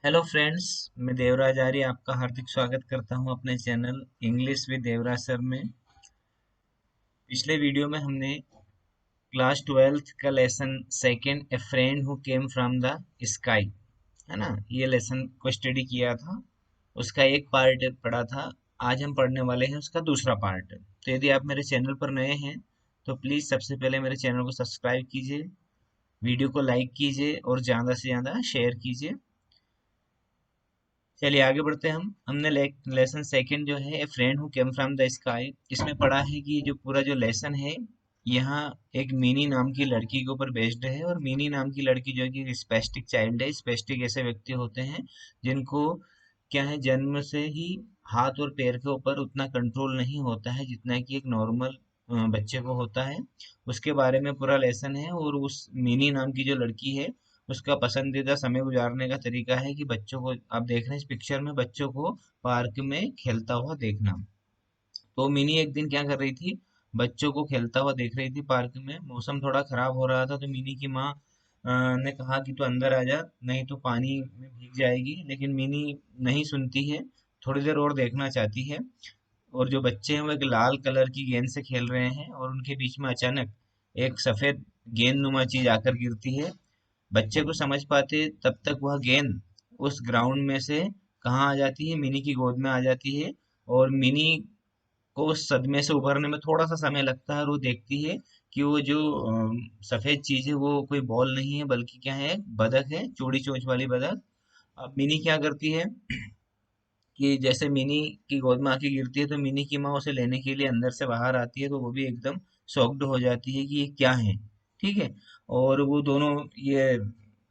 Hello friends. मैं देवराज आर्य आपका हार्दिक स्वागत करता हूं अपने channel English with Devraj sir में। पिछले वीडियो में हमने क्लास ट्वेल्थ का lesson second A friend who came from the sky, है ना, ये लेसन को स्टडी किया था। उसका एक पार्ट पढ़ा था। आज हम पढ़ने वाले हैं उसका दूसरा पार्ट। तो यदि आप मेरे चैनल पर नए हैं तो प्लीज़ सबसे पहले मेरे चैनल को सब्सक्राइब कीजिए, वीडियो को लाइक कीजिए और ज़्यादा से ज़्यादा शेयर कीजिए। चलिए आगे बढ़ते हैं। हमने लेसन सेकंड जो है ए friend who came from the sky, इसमें पढ़ा है कि जो पूरा जो लेसन है यहाँ एक मिनी नाम की लड़की के ऊपर बेस्ड है। और मिनी नाम की लड़की जो है कि स्पेस्टिक चाइल्ड है। स्पेस्टिक ऐसे व्यक्ति होते हैं जिनको क्या है, जन्म से ही हाथ और पैर के ऊपर उतना कंट्रोल नहीं होता है जितना कि एक नॉर्मल बच्चे को होता है। उसके बारे में पूरा लेसन है। और उस मिनी नाम की जो लड़की है उसका पसंदीदा समय गुजारने का तरीका है कि बच्चों को, आप देख रहे हैं इस पिक्चर में, बच्चों को पार्क में खेलता हुआ देखना। तो मिनी एक दिन क्या कर रही थी, बच्चों को खेलता हुआ देख रही थी पार्क में। मौसम थोड़ा खराब हो रहा था तो मिनी की माँ ने कहा कि तू अंदर आ जा, नहीं तो पानी में भीग जाएगी। लेकिन मिनी नहीं सुनती है, थोड़ी देर और देखना चाहती है। और जो बच्चे हैं वो एक लाल कलर की गेंद से खेल रहे हैं और उनके बीच में अचानक एक सफेद गेंद नुमा चीज आकर गिरती है। बच्चे को समझ पाते तब तक वह गेंद उस ग्राउंड में से कहाँ आ जाती है, मिनी की गोद में आ जाती है। और मिनी को उस सदमे से उभरने में थोड़ा सा समय लगता है और वो देखती है कि वो जो सफेद चीज है वो कोई बॉल नहीं है बल्कि क्या है, बतख है, चौड़ी चोंच वाली बतख। अब मिनी क्या करती है कि जैसे मिनी की गोद में आके गिरती है तो मिनी की माँ उसे लेने के लिए अंदर से बाहर आती है, तो वो भी एकदम शॉक्ड हो जाती है कि ये क्या है। ठीक है। और वो दोनों ये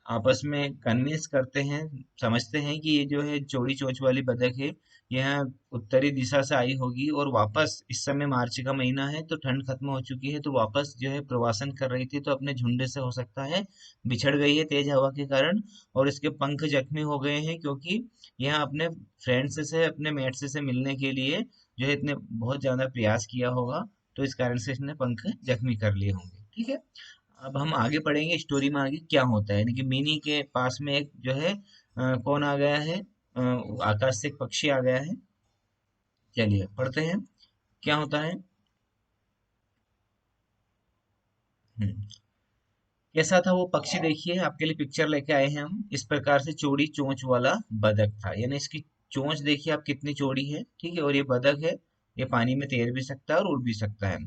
आपस में कन्विंस करते हैं, समझते हैं कि ये जो है चौड़ी चोंच वाली बतख है, यह उत्तरी दिशा से आई होगी और वापस, इस समय मार्च का महीना है तो ठंड खत्म हो चुकी है, तो वापस जो है प्रवासन कर रही थी, तो अपने झुंड से हो सकता है बिछड़ गई है तेज हवा के कारण। और इसके पंख जख्मी हो गए हैं क्योंकि यह अपने फ्रेंड्स से, अपने मेट से मिलने के लिए जो है इतने बहुत ज्यादा प्रयास किया होगा, तो इस कारण से इसने पंख जख्मी कर लिए होंगे। ठीक है। अब हम आगे पढ़ेंगे स्टोरी में आगे क्या होता है। यानी कि मिनी के पास में एक जो है कौन आ गया है, आकाश से एक पक्षी आ गया है। चलिए पढ़ते हैं क्या होता है। हम्म, कैसा था वो पक्षी, देखिए आपके लिए पिक्चर लेके आए हैं हम। इस प्रकार से चौड़ी चोंच वाला बतख था, यानी इसकी चोंच देखिए आप कितनी चौड़ी है। ठीक है। और ये बतख है, ये पानी में तैर भी सकता है और उड़ भी सकता है।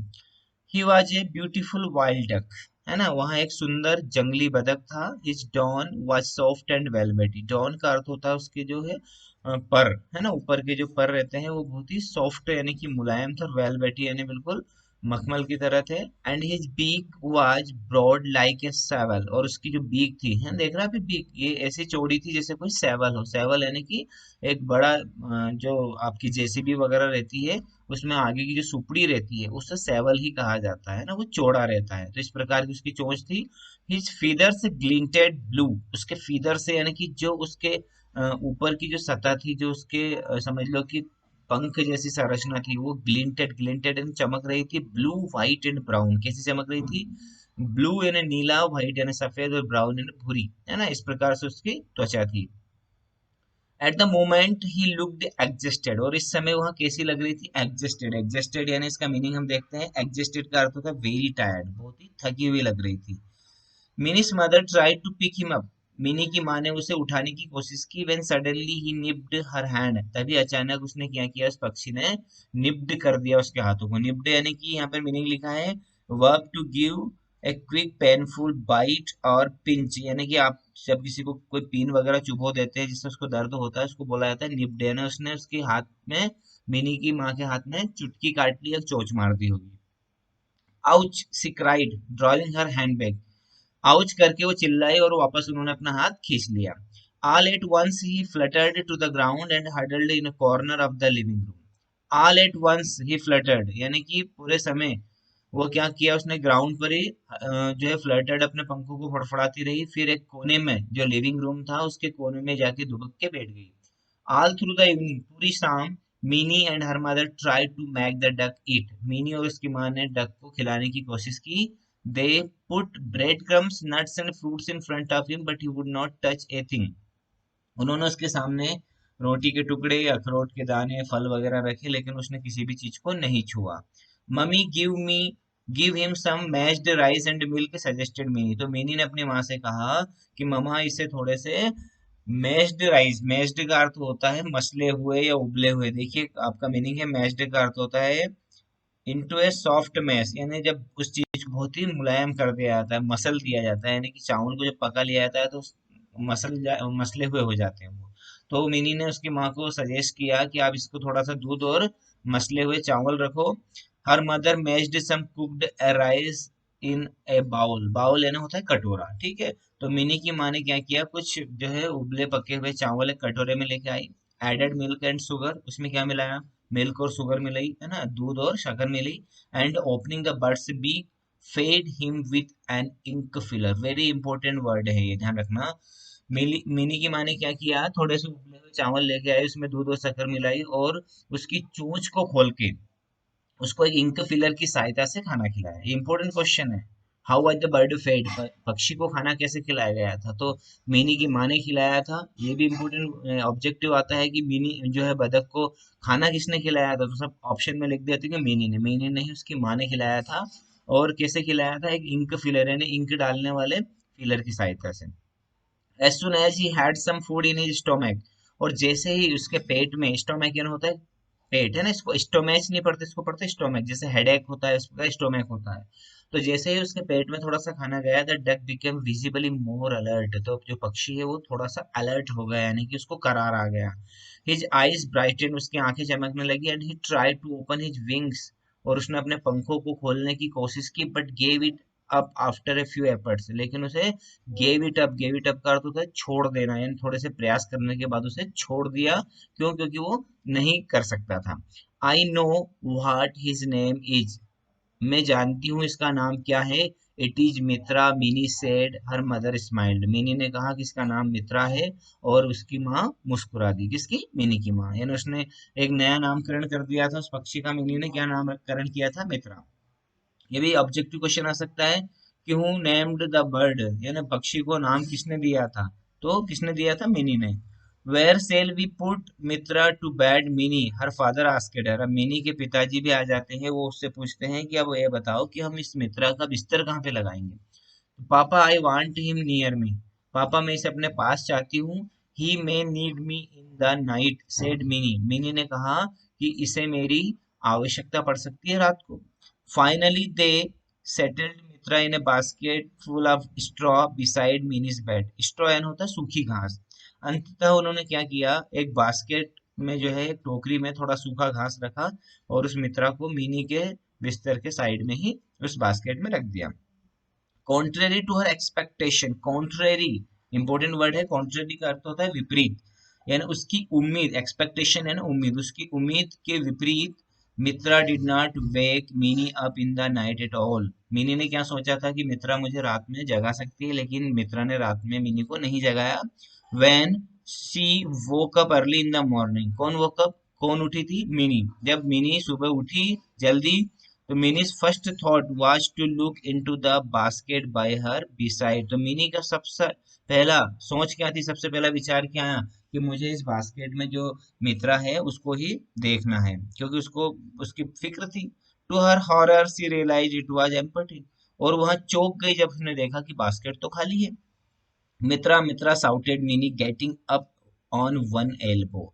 He was a beautiful wild duck, है ना, वहाँ एक सुंदर जंगली बतख था। His down was soft and velvety. Down का अर्थ होता है उसके जो है पर, है ना, ऊपर के जो पर रहते हैं वो बहुत ही सॉफ्ट यानी कि मुलायम थे, और वेलवेटी यानी बिल्कुल मखमल की तरह थे। And his beak was broad like a shovel, और उसकी जो बीक थी, है देख रहा है बीक, ये ऐसी चौड़ी थी जैसे कोई सैवल हो। सैवल यानी कि एक बड़ा जो आपकी जेसीबी वगैरह रहती है उसमें आगे की जो सुपड़ी रहती है उसे सैवल ही कहा जाता है ना, वो चौड़ा रहता है। तो इस प्रकार की उसकी चोंच थी। हिज फीदर्स ग्लिंटेड ब्लू, उसके फीदर से यानी कि जो उसके ऊपर की जो सतह थी, जो उसके समझ लो कि पंख जैसी संरचना थी, वो ग्लिंटेड, ग्लिंटेड यानी चमक रही थी। ब्लू व्हाइट एंड ब्राउन, कैसी चमक रही थी, ब्लू यानी नीला, व्हाइट यानी सफेद, और ब्राउन यानी भूरी, है ना, इस प्रकार से उसकी त्वचा थी। At the moment he looked existed, और इस समय वह कैसी लग रही थी, एग्जिस्टेड। एग्जिस्टेड यानी इसका मीनिंग हम देखते हैं। एग्जिस्टेड का अर्थ होता है वेरी टायर्ड, बहुत ही थकी हुई लग रही थी। मिनी's mother tried to pick him up, Mini की माँ ने उसे उठाने की कोशिश की। When suddenly he nipped her hand, तभी अचानक उसने क्या किया, उस पक्षी ने निप्ड कर दिया उसके हाथों को। निप्ड यानी कि यहाँ पर मीनिंग लिखा है verb to give a quick painful bite और पिंच, यानी कि आप जब किसी को कोई पीन वगैरह चुभो देते हैं जिससे उसको दर्द होता है, उसको बोला जाता है निप्ड। यानी उसने उसके हाथ में, मिनी की माँ के हाथ में चुटकी काट ली या चोंच मार दी होगी। आउच सी क्राइड, ड्रॉइंग हर हैंडबैग, आउच करके वो चिल्लाई और वापस उन्होंने अपना हाथ खींच लिया। All at once he fluttered to the ground and huddled in a corner of the living room. All at once he fluttered यानी कि पूरे समय वो क्या किया, उसने ग्राउंड पर ही जो है फ्लटर्ड, अपने पंखों को फड़फड़ाती रही। फिर एक कोने में, जो लिविंग रूम था उसके कोने में जाके दुबक के बैठ गई। ऑल थ्रू द इवनिंग, पूरी शाम, Mini and her mother try to make the duck eat, Mini और उसकी माँ ने डक को खिलाने की कोशिश की। They put bread crumbs, nuts and fruits in front of him but he would not touch a thing, उन्होंने उसके सामने रोटी के टुकड़े, अखरोट के दाने, फल वगैरह रखे, लेकिन उसने किसी भी चीज को नहीं छुआ। Mummy give him some mashed rice and milk suggested Mini. तो मिनी ने अपनी माँ से कहा कि मम्मा इसे थोड़े से मैश्ड राइस, मैश्ड का अर्थ होता है मसले हुए या उबले हुए। देखिए आपका मीनिंग है, मैश्ड का अर्थ होता है इनटू ए सॉफ्ट मैश, यानी जब उस चीज को बहुत ही मुलायम कर दिया जाता है, मसल दिया जाता है, यानी कि चावल को जब पका लिया जाता है तो मसले हुए हो जाते हैं वो। तो मिनी ने उसकी माँ को सजेस्ट किया कि आप इसको थोड़ा सा दूध और मसले हुए चावल रखो। हर मदर मेस्ड सम कुक्ड राइस इन ए बाउल, बाउल लेना होता है कटोरा, ठीक है। तो मिनी की माँ ने क्या किया, कुछ जो है उबले पके हुए चावल एक कटोरे में लेके आई। एडेड मिल्क एंड शुगर, उसमें क्या मिलाया, मिल्क और शुगर मिलाई है ना, दूध और शक्कर मिलाई। And opening the bird's beak fed him with an ink filler, very important word है ये, ध्यान रखना। मिनी की माँ ने क्या किया, थोड़े से उबले हुए चावल लेके आई, उसमें दूध और शक्कर मिलाई और उसकी चोंच को खोल के उसको एक इंक फिलर की सहायता से खाना खिलाया। ये इंपॉर्टेंट क्वेश्चन है। How was the bird fed, पक्षी को खाना कैसे खिलाया गया था, तो मीनी की माँ ने खिलाया था। ये भी इंपॉर्टेंट ऑब्जेक्टिव आता है कि मीनी जो है बतख को खाना किसने खिलाया था, तो सब ऑप्शन में लिख देते कि मीनी ने ही उसकी माँ ने खिलाया था। और कैसे खिलाया था, एक इंक फिलर यानी इंक डालने वाले फिलर की सहायता से। as soon as he had some food in his stomach, और जैसे ही उसके पेट में, स्टोमक यानी होता है पेट है ना, इसको स्टोमैच नहीं पढ़ते, इसको पढ़ते स्टोमक, जैसे हेडेक होता है उसका स्टोमक होता है। तो जैसे ही उसके पेट में थोड़ा सा खाना गया, the duck became visibly more alert, तो जो पक्षी है वो थोड़ा सा अलर्ट हो गया, यानी कि उसको करार आ गया। हिज आईज ब्राइटन, उसकी आंखें चमकने लगी। And he try to open his wings, और उसने अपने पंखों को खोलने की कोशिश की, but gave it up after a few efforts, लेकिन उसे गेव इट अप का अर्थ होता है छोड़ देना, यानी थोड़े से प्रयास करने के बाद उसे छोड़ दिया। क्यों, क्योंकि वो नहीं कर सकता था। I know what his name is, मैं जानती हूँ इसका नाम क्या है। It is Mitra, mini said. Her mother smiled, mini ने कहा कि इसका नाम मित्रा है, और उसकी माँ मुस्कुरा दी। किसकी, मिनी की माँ, यानी उसने एक नया नामकरण कर दिया था उस पक्षी का। मिनी ने क्या नामकरण किया था, मित्रा। ये भी ऑब्जेक्टिव क्वेश्चन आ सकता है कि हु नेम्ड द बर्ड, यानी पक्षी को नाम किसने दिया था, तो किसने दिया था, मिनी ने। Where shall we put Mitra to bed Mini, her father asked her. अब मिनी के पिताजी भी आ जाते हैं, वो उससे पूछते हैं कि अब ये बताओ कि हम इस मित्रा का बिस्तर कहाँ पे लगाएंगे। तो पापा I want him near me, पापा मैं इसे अपने पास चाहती हूँ। He may need me in the night said Mini, Mini ने कहा कि इसे मेरी आवश्यकता पड़ सकती है रात को। Finally they settled Mitra in A basket full of straw beside minis bed, straw यानी होता है सूखी घास। अंततः उन्होंने क्या किया, एक बास्केट में जो है एक टोकरी में थोड़ा सूखा घास रखा, और उस मित्रा को मिनी के बिस्तर के साइड में ही उस बास्केट में रख दिया। Contrary to her expectation, contrary important word है। कॉन्ट्रेरी का अर्थ होता है विपरीत, यानी उसकी उम्मीद, एक्सपेक्टेशन है ना उम्मीद, उसकी उम्मीद के विपरीत। Mitra did not wake Mini up in the night at all, Mini ने क्या सोचा था कि मित्रा मुझे रात में जगा सकती है, लेकिन मित्रा ने रात में मिनी को नहीं जगाया। When she woke up early in the morning, कौन वोक अप, कौन उठी थी, मिनी। जब मिनी सुबह उठी जल्दी, तो Mini's first thought was to look into the basket by her beside, तो मिनी का सबसे पहला सोच क्या थी, सबसे पहला विचार क्या आया कि मुझे इस बास्केट में जो मित्रा है उसको ही देखना है, क्योंकि उसको उसकी फिक्र थी। To her horror she realised it was empty, और वहां चौंक गई जब उसने देखा कि बास्केट तो खाली है। Mitra Mitra shouted Mini getting up on one elbow,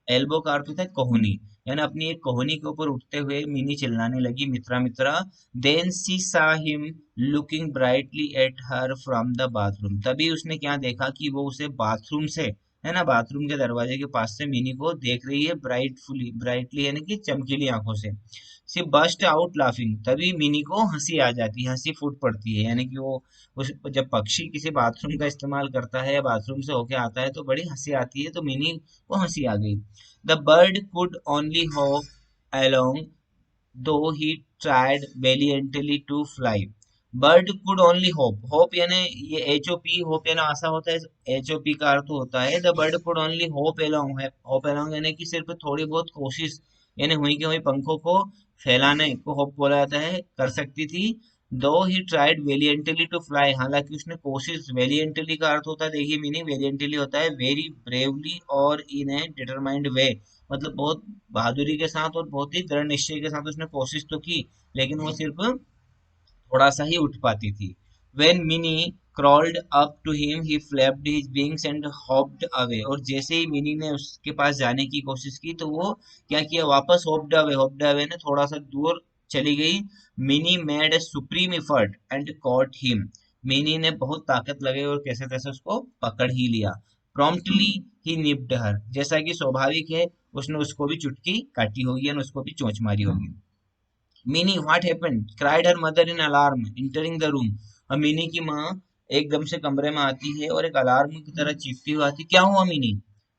elbow का अर्थ होता है कोहनी, यानी अपनी एक कोहनी के ऊपर उठते हुए मिनी चिल्लाने लगी, मित्रा मित्रा। Then she saw him looking brightly at her from the bathroom, तभी उसने क्या देखा कि वो उसे बाथरूम से, है ना, बाथरूम के दरवाजे के पास से मिनी को देख रही है, ब्राइटफुली, ब्राइटली यानी कि चमकीली आंखों से। सी बस्ट आउट लाफिंग, तभी मिनी को हंसी आ जाती है, हंसी फूट पड़ती है, यानी कि वो उस, जब पक्षी किसी बाथरूम का इस्तेमाल करता है या बाथरूम से होके आता है तो बड़ी हंसी आती है, तो मिनी को हंसी आ गई। The bird could only hop along though he tried valiantly to fly, bird could only hop, hop यानी ये एच ओ पी, होप यानी आशा होता है, एच ओ पी का अर्थ होता है the bird could only hope along है, होप एलोंग यानी कि सिर्फ थोड़ी बहुत कोशिश, यानी हुई कि हुई पंखों को फैलाने को होप बोला जाता है, कर सकती थी। दो he tried valiantly to fly, हालांकि उसने कोशिश, वेलियंटली का अर्थ होता है, देखिए मीनिंग वेलियंटली होता है वेरी ब्रेवली और इन ए डिटरमाइंड वे, मतलब बहुत बहादुरी के साथ और बहुत ही दृढ़ निश्चय के साथ उसने कोशिश तो की, लेकिन वो सिर्फ थोड़ा सा ही उठ पाती थी। When Minnie crawled up to him, he flapped his wings and hopped away. और जैसे ही मिनी ने उसके पास जाने की कोशिश की तो वो क्या किया, वापस होप्ड अवे ने थोड़ा सा दूर चली गई। Mini made a supreme effort and cot him, mini ने बहुत ताकत लगाई और कैसे तैसे उसको पकड़ ही लिया। प्रॉम्प्टली ही निप्ड हर, जैसा कि स्वाभाविक है उसने उसको भी चुटकी काटी होगी और उसको भी चोंच मारी होगी। Mini what happened cried her mother in alarm entering the room, अब मिनी की माँ एकदम से कमरे में आती है और एक अलार्म की तरह चीखती हुई आती, क्या हुआ mini?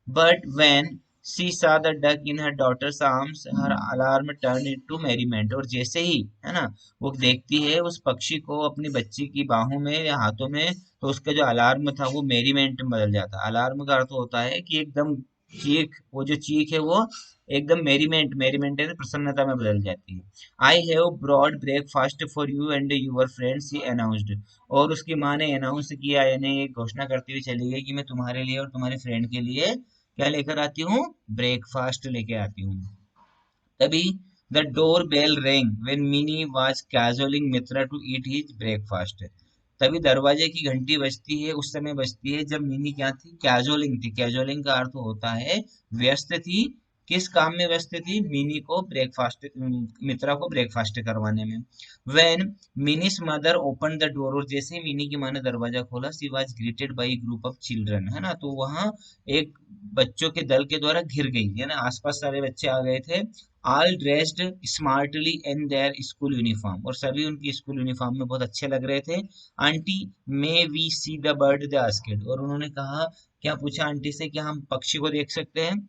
But when she saw the duck in her daughter's arms, her alarm turned into merriment, और जैसे ही है ना वो देखती है उस पक्षी को अपनी बच्ची की बाहों में या हाथों में, तो उसका जो अलार्म था वो मेरीमेंट में बदल जाता है। अलार्म का अर्थ होता है कि एकदम चीख, वो जो चीख है वो एकदम मेरीमेंट है प्रसन्नता में बदल जाती है। I have brought breakfast for you and your friends, he announced, और उसकी माँ ने अनाउंस किया, यानी ये घोषणा करती हुई चली गई कि मैं तुम्हारे लिए और तुम्हारे फ्रेंड के लिए क्या लेकर आती हूँ, ब्रेकफास्ट लेके आती हूँ। तभी the door bell rang when Mini was cajoling Mitra to eat his breakfast, तभी दरवाजे की घंटी बजती है, उस समय बजती है जब मिनी क्या थी, कैजोलिंग थी। कैजोलिंग का अर्थ होता है व्यस्त थी, किस काम में व्यस्त थी, मिनी को ब्रेकफास्ट, मित्रा को ब्रेकफास्ट करवाने में। When मिनीस mother open the door, और जैसे ही मिनी की माँ ने दरवाजा खोला, she was greeted by group of children, है ना, तो वहाँ एक बच्चों के दल के द्वारा घिर गई, है ना, आसपास सारे बच्चे आ गए थे। All dressed smartly in their school uniform, और सभी उनकी स्कूल यूनिफॉर्म में बहुत अच्छे लग रहे थे। Auntie may we see the bird they asked, और उन्होंने कहा, क्या पूछा आंटी से, क्या हम पक्षी को देख सकते हैं?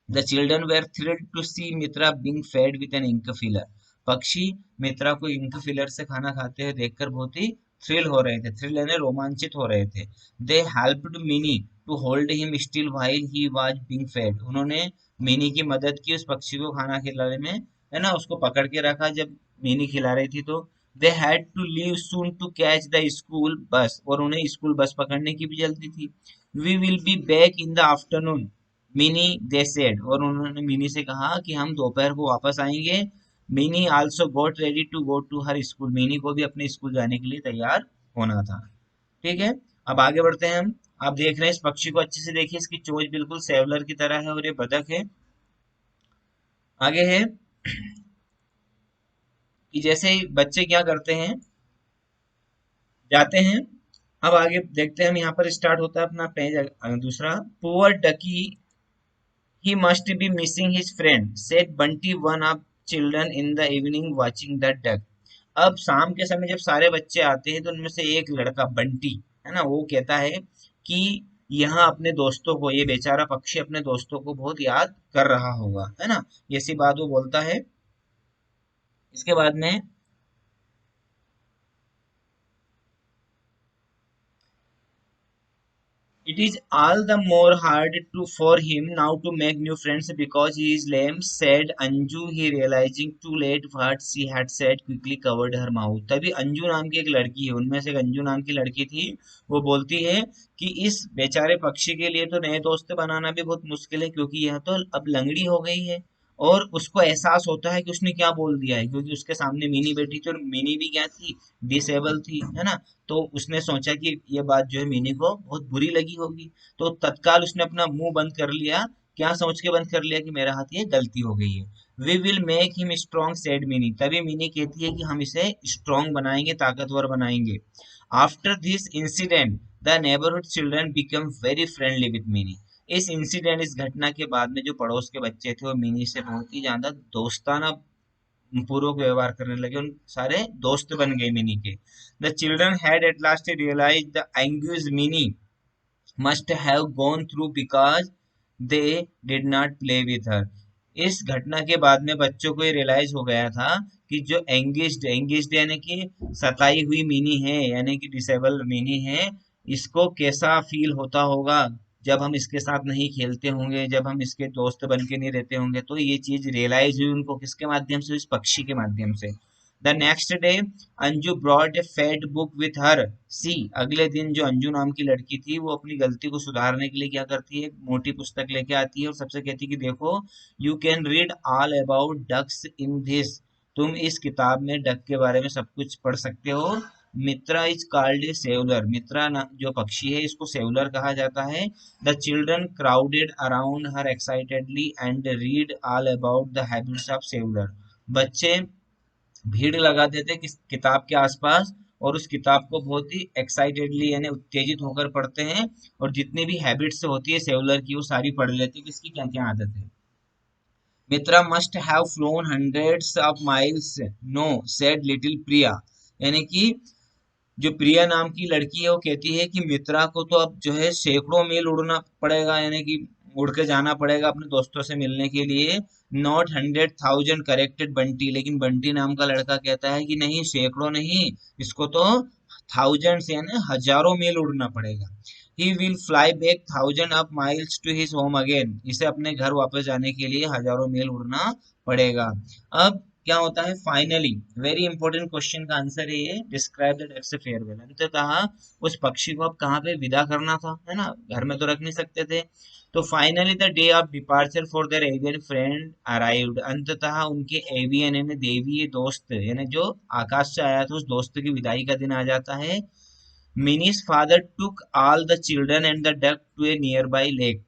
The children were thrilled to see Mitra being fed with an ink filler, पक्षी मित्रा को इंक फिलर से खाना खाते हुए देखकर बहुत ही थ्रिल हो रहे थे, थ्रिल यानी रोमांचित हो रहे थे। दे helped mini to hold him still while he was being fade, उन्होंने मिनी की मदद की उस पक्षी को खाना खिलाने में, है ना, उसको पकड़ के रखा जब मिनी खिला रही थी तो। They had to leave soon to catch the school bus, और उन्हें स्कूल बस पकड़ने की भी जल्दी थी। We will be back in the afternoon Mini they said, और उन्होंने मिनी से कहा कि हम दोपहर को वापस आएंगे। Mini also got ready to go to her school, Mini को भी अपने स्कूल जाने के लिए तैयार होना था। ठीक है, अब आगे बढ़ते हैं हम। आप देख रहे हैं इस पक्षी को अच्छे से देखिए, इसकी चोंच बिल्कुल सेवलर की तरह है और ये बतख है। आगे है कि जैसे ही बच्चे क्या करते हैं, जाते हैं। अब आगे देखते हैं हम, यहाँ पर स्टार्ट होता है अपना पेज दूसरा। Poor ducky, he must be missing his friend, said Bunty one of children in the evening watching the duck. अब शाम के समय जब सारे बच्चे आते हैं तो उनमें से एक लड़का बंटी, है ना, वो कहता है कि यहाँ अपने दोस्तों को, ये बेचारा पक्षी अपने दोस्तों को बहुत याद कर रहा होगा, है ना, ये सी बात वो बोलता है। इसके बाद में it is all the more hard to for him now to make new friends because he is lame, said Anju. He realizing too late what she had said quickly covered her mouth. तभी अंजू नाम की एक लड़की है, उनमें से एक अंजू नाम की लड़की थी, वो बोलती है कि इस बेचारे पक्षी के लिए तो नए दोस्त बनाना भी बहुत मुश्किल है, क्योंकि यह तो अब लंगड़ी हो गई है। और उसको एहसास होता है कि उसने क्या बोल दिया है, क्योंकि उसके सामने मिनी बैठी थी और मिनी भी क्या थी, डिसेबल थी, है ना। तो उसने सोचा कि ये बात जो है मिनी को बहुत बुरी लगी होगी, तो तत्काल उसने अपना मुंह बंद कर लिया। क्या सोच के बंद कर लिया कि मेरा हाथ ये गलती हो गई है। We will make him strong said Mini, तभी मिनी कहती है कि हम इसे स्ट्रॉन्ग बनाएंगे, ताकतवर बनाएंगे। After this incident the neighbourhood children become very friendly with Mini, इस इंसिडेंट, इस घटना के बाद में जो पड़ोस के बच्चे थे वो मिनी से बहुत ही ज्यादा दोस्ताना पूर्वक व्यवहार करने लगे, उन सारे दोस्त बन गए मिनी के। The children had at last realise the anguish Mini must have gone through because they did not play with her, इस घटना के बाद में बच्चों को ये रियलाइज हो गया था कि जो एंगेज्ड यानी कि सताई हुई मिनी है, यानी कि डिसेबल मिनी है, इसको कैसा फील होता होगा जब हम इसके साथ नहीं खेलते होंगे, जब हम इसके दोस्त बन के नहीं रहते होंगे। तो ये चीज रियलाइज हुई उनको, किसके माध्यम से, इस पक्षी के माध्यम से। The next day Anju brought a fat book with her. See, अगले दिन जो अंजू नाम की लड़की थी वो अपनी गलती को सुधारने के लिए क्या करती है, मोटी पुस्तक लेके आती है और सबसे कहती है कि देखो, you can read all about ducks in this, तुम इस किताब में डक के बारे में सब कुछ पढ़ सकते हो। Mitra is called a swallow, Mitra जो पक्षी है इसको सेवलर कहा जाता है। The children crowded around her excitedly and read all about the habits of swallow. बच्चे भीड़ लगा देते किस किताब के आसपास और उस किताब को बहुत ही एक्साइटेडली यानी उत्तेजित होकर पढ़ते हैं, और जितनी भी हैबिट्स होती है सेवलर की वो सारी पढ़ लेते हैं, किसकी क्या क्या आदत है। Mitra must have flown hundreds of miles, no said little Priya, यानी कि जो प्रिया नाम की लड़की है वो कहती है कि मित्रा को तो अब जो है सैकड़ों मील उड़ना पड़ेगा, यानी कि उड़ के जाना पड़ेगा अपने दोस्तों से मिलने के लिए। नॉट 100,000 करेक्टेड बंटी, लेकिन बंटी नाम का लड़का कहता है कि नहीं, सैकड़ों नहीं, इसको तो थाउजेंड्स यानी हजारों मील उड़ना पड़ेगा। He will fly back 1,000 of miles to his home again, इसे अपने घर वापस जाने के लिए हजारों मील उड़ना पड़ेगा। अब क्या होता है, फाइनली वेरी इंपॉर्टेंट क्वेश्चन का आंसर है ये, डिस्क्राइब द डेट्स फेयरवेल। अंततः उस पक्षी को अब कहाँ पे विदा करना था, है ना, घर में तो रख नहीं सकते थे। तो finally the day of departure for their avian friend arrived, अंततः उनके एवियन यानी देवीय दोस्त यानी जो आकाश से आया था उस दोस्त की विदाई का दिन आ जाता है। मिनी's father took all the children and the duck to a nearby lake,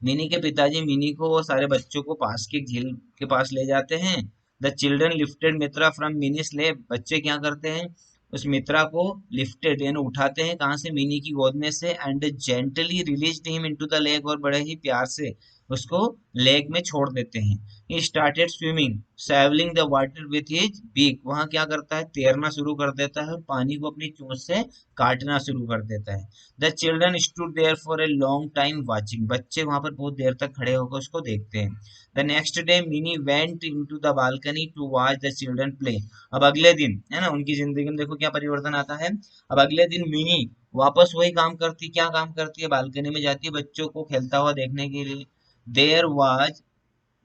mini के पिताजी मिनी को और सारे बच्चों को पास की झील के पास ले जाते हैं। The children lifted Mitra from Mini's lap, बच्चे क्या करते हैं, उस मित्रा को लिफ्टेड यानी उठाते हैं, कहाँ से, मिनी की गोद में से, and gently released him into the lake, और बड़े ही प्यार से उसको लेक में छोड़ देते हैं। He started swimming swallowing the water with his beak, वहां क्या करता है, तैरना शुरू कर देता है और पानी को अपनी चोंच से काटना शुरू कर देता है। The children stood there for a long time watching, बच्चे वहां पर बहुत देर तक खड़े होकर उसको देखते हैं। The next day Mini went into the balcony to watch the children play, अब अगले दिन है ना उनकी जिंदगी में देखो क्या परिवर्तन आता है। अब अगले दिन मिनी वापस वही काम करती, क्या काम करती है, बालकनी में जाती है बच्चों को खेलता हुआ देखने के लिए। There was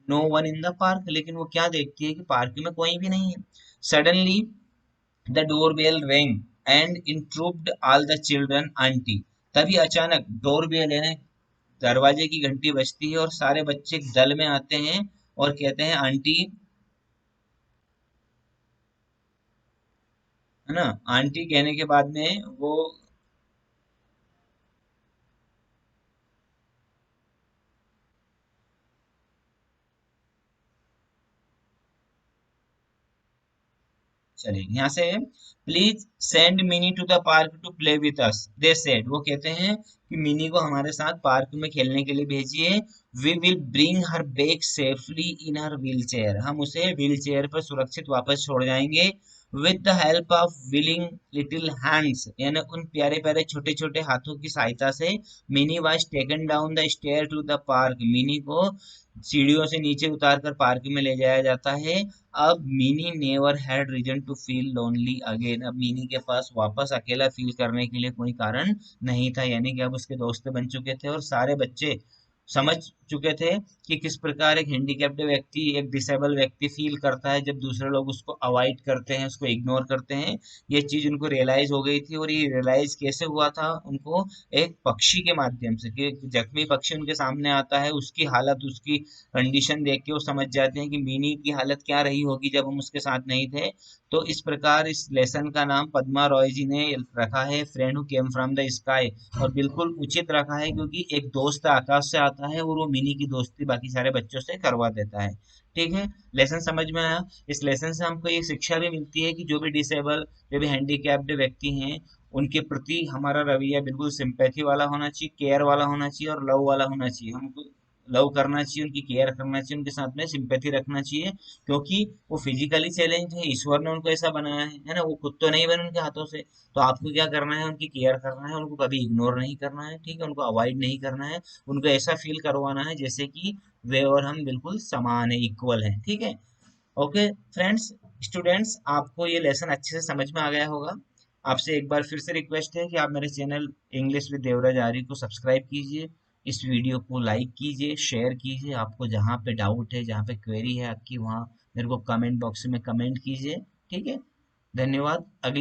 no one in the park, लेकिन वो क्या देखती है कि पार्क में कोई भी नहीं है। Suddenly the door bell ring and interrupted all the children aunty, तभी अचानक डोर बेल यानी दरवाजे की घंटी बजती है और सारे बच्चे दल में आते हैं और कहते हैं आंटी, है ना, आंटी कहने के बाद में वो, चलिए यहाँ से, please send Mini to the park to play with us, they said, वो कहते हैं कि मिनी को हमारे साथ पार्क में खेलने के लिए भेजिए। We will bring her back safely in her wheelchair, हम उसे व्हील चेयर पर सुरक्षित वापस छोड़ जाएंगे। With the help of willing little hands, यानी उन प्यारे प्यारे छोटे छोटे हाथों की सहायता से, Mini was taken down the stair to the park, Mini को सीढ़ियों से नीचे उतार कर पार्क में ले जाया जाता है। अब Mini never had reason to feel lonely again, अब मिनी के पास वापस अकेला फील करने के लिए कोई कारण नहीं था, यानी कि अब उसके दोस्त बन चुके थे और सारे बच्चे समझ चुके थे कि किस प्रकार एक हैंडीकैप्ड व्यक्ति, एक डिसेबल व्यक्ति फील करता है जब दूसरे लोग उसको अवॉइड करते हैं, उसको इग्नोर करते हैं। ये चीज उनको रियलाइज हो गई थी, और ये रियलाइज कैसे हुआ था उनको, एक पक्षी के माध्यम से, कि एक जख्मी पक्षी उनके सामने आता है, उसकी हालत, उसकी कंडीशन देख के वो समझ जाते हैं कि मिनी की हालत क्या रही होगी जब हम उसके साथ नहीं थे। तो इस प्रकार इस लेसन का नाम पद्मा रॉय जी ने रखा है, friend who came from the sky, और बिल्कुल उचित रखा है क्योंकि एक दोस्त आकाश से आता है और वो मिनी की दोस्ती बाकी सारे बच्चों से करवा देता है। ठीक है, लेसन समझ में आया। इस लेसन से हमको ये शिक्षा भी मिलती है कि जो भी डिसेबल, जो भी हैंडीकैप्ड व्यक्ति हैं, उनके प्रति हमारा रवैया बिल्कुल सिंपैथी वाला होना चाहिए, केयर वाला होना चाहिए और लव वाला होना चाहिए। हमको लव करना चाहिए, उनकी केयर करना चाहिए, उनके साथ में सिंपैथी रखना चाहिए, क्योंकि वो फिजिकली चैलेंज है, ईश्वर ने उनको ऐसा बनाया है ना, वो खुद तो नहीं बने उनके हाथों से। तो आपको क्या करना है, उनकी केयर करना है, उनको कभी इग्नोर नहीं करना है, ठीक है, उनको अवॉइड नहीं करना है, उनको ऐसा फील करवाना है जैसे कि वे और हम बिल्कुल समान है, इक्वल है। ठीक है, ओके फ्रेंड्स, स्टूडेंट्स, आपको ये लेसन अच्छे से समझ में आ गया होगा। आपसे एक बार फिर से रिक्वेस्ट है कि आप मेरे चैनल इंग्लिश विद देवराज आर्य को सब्सक्राइब कीजिए, इस वीडियो को लाइक कीजिए, शेयर कीजिए, आपको जहाँ पे डाउट है, जहाँ पे क्वेरी है आपकी, वहाँ मेरे को कमेंट बॉक्स में कमेंट कीजिए। ठीक है। धन्यवाद। अगली